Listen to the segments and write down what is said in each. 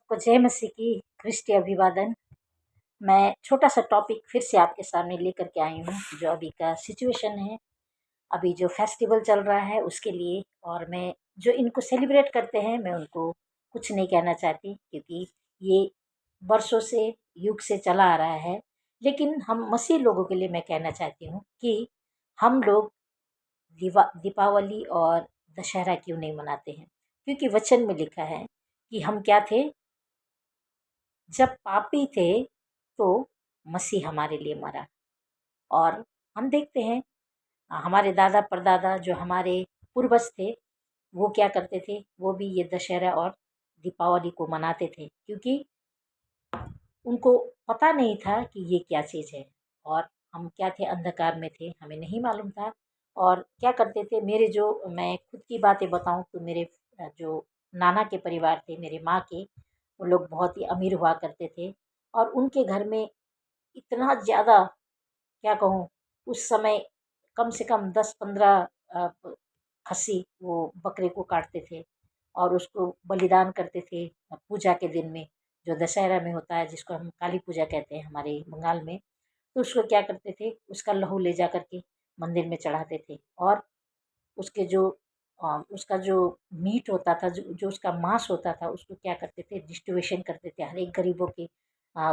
सबको जय मसीह की ख्रिस्ती अभिवादन। मैं छोटा सा टॉपिक फिर से आपके सामने लेकर के आई हूँ, जो अभी का सिचुएशन है, अभी जो फेस्टिवल चल रहा है उसके लिए। और मैं जो इनको सेलिब्रेट करते हैं मैं उनको कुछ नहीं कहना चाहती, क्योंकि ये वर्षों से युग से चला आ रहा है। लेकिन हम मसीह लोगों के लिए मैं कहना चाहती हूँ कि हम लोग दीपावली और दशहरा क्यों नहीं मनाते हैं। क्योंकि वचन में लिखा है कि हम क्या थे, जब पापी थे तो मसीह हमारे लिए मरा। और हम देखते हैं हमारे दादा परदादा जो हमारे पूर्वज थे वो क्या करते थे, वो भी ये दशहरा और दीपावली को मनाते थे, क्योंकि उनको पता नहीं था कि ये क्या चीज़ है। और हम क्या थे, अंधकार में थे, हमें नहीं मालूम था। और क्या करते थे, मेरे जो मैं खुद की बातें बताऊं तो मेरे जो नाना के परिवार थे, मेरे माँ के, वो लोग बहुत ही अमीर हुआ करते थे। और उनके घर में इतना ज़्यादा, क्या कहूँ, उस समय कम से कम 10-15 खस्सी वो बकरे को काटते थे और उसको बलिदान करते थे पूजा के दिन में, जो दशहरा में होता है, जिसको हम काली पूजा कहते हैं हमारे बंगाल में। तो उसको क्या करते थे, उसका लहू ले जा करके मंदिर में चढ़ाते थे। और उसके जो उसका जो मीट होता था, जो जो उसका मांस होता था, उसको क्या करते थे, डिस्ट्रीब्यूशन करते थे, हर एक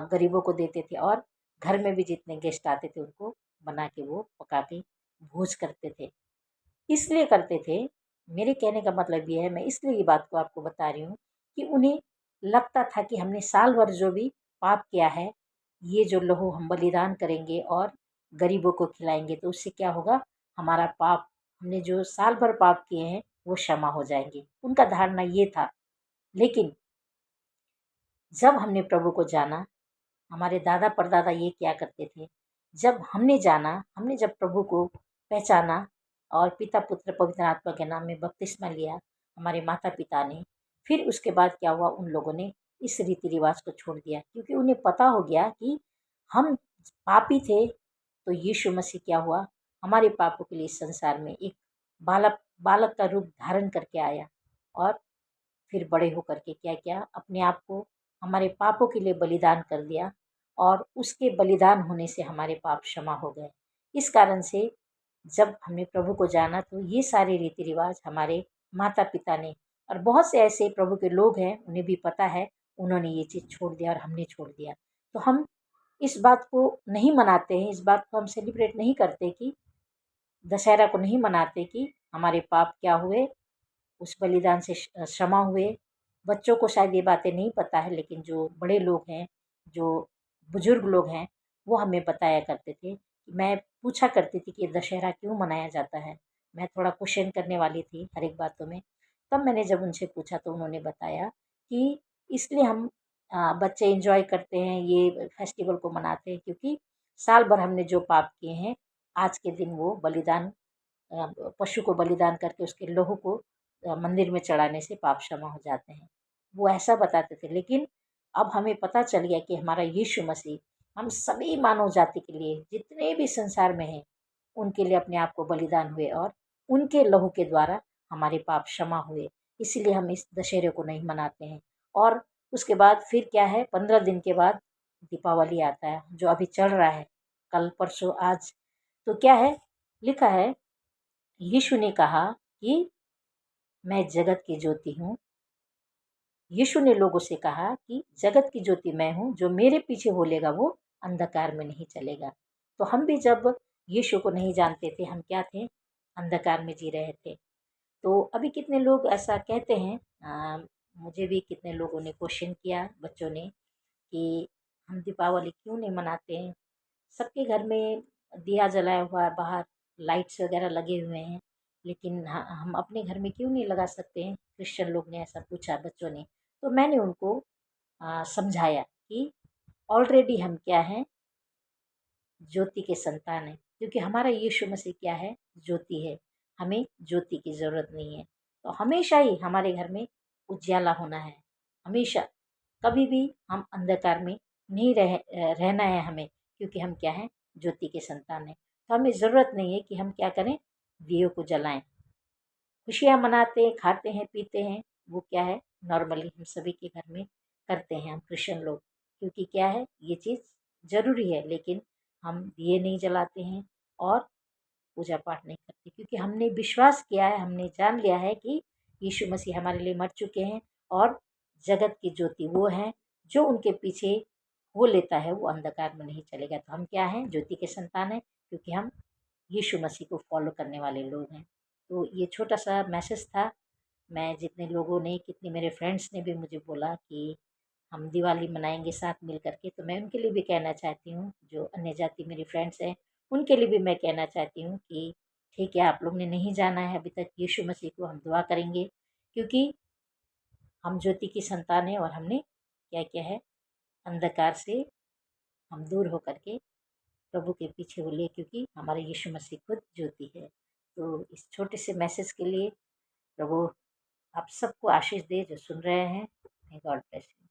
गरीबों को देते थे। और घर में भी जितने गेस्ट आते थे उनको बना के वो पका के भोज करते थे। इसलिए करते थे, मेरे कहने का मतलब ये है, मैं इसलिए ये बात को आपको बता रही हूँ कि उन्हें लगता था कि हमने साल भर जो भी पाप किया है, ये जो लहू हम बलिदान करेंगे और गरीबों को खिलाएंगे तो उससे क्या होगा, हमारा पाप, हमने जो साल भर पाप किए हैं वो क्षमा हो जाएंगे। उनका धारणा ये था। लेकिन जब हमने प्रभु को जाना, हमारे दादा परदादा ये क्या करते थे, जब हमने जाना, हमने जब प्रभु को पहचाना और पिता पुत्र पवित्र आत्मा के नाम में बपतिस्मा लिया हमारे माता पिता ने, फिर उसके बाद क्या हुआ, उन लोगों ने इस रीति रिवाज को छोड़ दिया, क्योंकि उन्हें पता हो गया कि हम पापी थे। तो यीशु मसीह क्या हुआ, हमारे पापों के लिए इस संसार में एक बालक बालक का रूप धारण करके आया। और फिर बड़े होकर के क्या किया, अपने आप को हमारे पापों के लिए बलिदान कर दिया। और उसके बलिदान होने से हमारे पाप क्षमा हो गए। इस कारण से जब हमने प्रभु को जाना तो ये सारे रीति रिवाज हमारे माता पिता ने, और बहुत से ऐसे प्रभु के लोग हैं उन्हें भी पता है, उन्होंने ये चीज़ छोड़ दिया और हमने छोड़ दिया। तो हम इस बात को नहीं मनाते हैं, इस बात को हम सेलिब्रेट नहीं करते, कि दशहरा को नहीं मनाते कि हमारे पाप क्या हुए, उस बलिदान से क्षमा हुए। बच्चों को शायद ये बातें नहीं पता है, लेकिन जो बड़े लोग हैं, जो बुजुर्ग लोग हैं, वो हमें बताया करते थे। मैं पूछा करती थी कि ये दशहरा क्यों मनाया जाता है, मैं थोड़ा क्वेश्चन करने वाली थी हर एक बातों में। तब मैंने जब उनसे पूछा तो उन्होंने बताया कि इसलिए हम बच्चे एंजॉय करते हैं, ये फेस्टिवल को मनाते हैं, क्योंकि साल भर हमने जो पाप किए हैं, आज के दिन वो बलिदान, पशु को बलिदान करके उसके लहू को मंदिर में चढ़ाने से पाप क्षमा हो जाते हैं। वो ऐसा बताते थे। लेकिन अब हमें पता चल गया कि हमारा यीशु मसीह हम सभी मानव जाति के लिए, जितने भी संसार में हैं, उनके लिए अपने आप को बलिदान हुए और उनके लहू के द्वारा हमारे पाप क्षमा हुए। इसीलिए हम इस दशहरे को नहीं मनाते हैं। और उसके बाद फिर क्या है, 15 दिन के बाद दीपावली आता है, जो अभी चल रहा है, कल परसों आज। तो क्या है, लिखा है, यीशु ने कहा कि मैं जगत की ज्योति हूँ। यीशु ने लोगों से कहा कि जगत की ज्योति मैं हूँ, जो मेरे पीछे बोलेगा वो अंधकार में नहीं चलेगा। तो हम भी जब यीशु को नहीं जानते थे, हम क्या थे, अंधकार में जी रहे थे। तो अभी कितने लोग ऐसा कहते हैं, मुझे भी कितने लोगों ने क्वेश्चन किया, बच्चों ने, कि हम दीपावली क्यों नहीं मनाते हैं, सबके घर में दिया जलाया हुआ है, बाहर लाइट्स वगैरह लगे हुए हैं, लेकिन हम अपने घर में क्यों नहीं लगा सकते हैं। क्रिश्चियन लोग ने ऐसा पूछा, बच्चों ने। तो मैंने उनको समझाया कि ऑलरेडी हम क्या हैं, ज्योति के संतान हैं, क्योंकि हमारा यीशु मसीह क्या है, ज्योति है। हमें ज्योति की ज़रूरत नहीं है। तो हमेशा ही हमारे घर में उजियाला होना है, हमेशा, कभी भी हम अंधकार में नहीं रहना है हमें, क्योंकि हम क्या हैं, ज्योति के संतान हैं। तो हमें ज़रूरत नहीं है कि हम क्या करें, दियों को जलाएं। खुशियाँ मनाते हैं, खाते हैं, पीते हैं, वो क्या है, नॉर्मली हम सभी के घर में करते हैं हम क्रिश्चियन लोग, क्योंकि क्या है ये चीज़ ज़रूरी है, लेकिन हम दिए नहीं जलाते हैं और पूजा पाठ नहीं करते, क्योंकि हमने विश्वास किया है, हमने जान लिया है कि यीशु मसीह हमारे लिए मर चुके हैं और जगत की ज्योति वो हैं, जो उनके पीछे हो लेता है वो अंधकार में नहीं चलेगा। तो हम क्या हैं, ज्योति के संतान हैं, क्योंकि हम यीशु मसीह को फॉलो करने वाले लोग हैं। तो ये छोटा सा मैसेज था। मैं जितने लोगों ने, कितने मेरे फ्रेंड्स ने भी मुझे बोला कि हम दिवाली मनाएंगे साथ मिल करके, तो मैं उनके लिए भी कहना चाहती हूँ, जो अन्य जाति मेरी फ्रेंड्स हैं उनके लिए भी मैं कहना चाहती हूँ कि ठीक है, आप लोग ने नहीं जाना है अभी तक यीशु मसीह को, हम दुआ करेंगे, क्योंकि हम ज्योति की संतान हैं और हमने क्या किया है, अंधकार से हम दूर होकर के प्रभु के पीछे बोलिए, क्योंकि हमारे यीशु मसीह खुद ज्योति है। तो इस छोटे से मैसेज के लिए प्रभु आप सबको आशीष दे जो सुन रहे हैं। God bless you.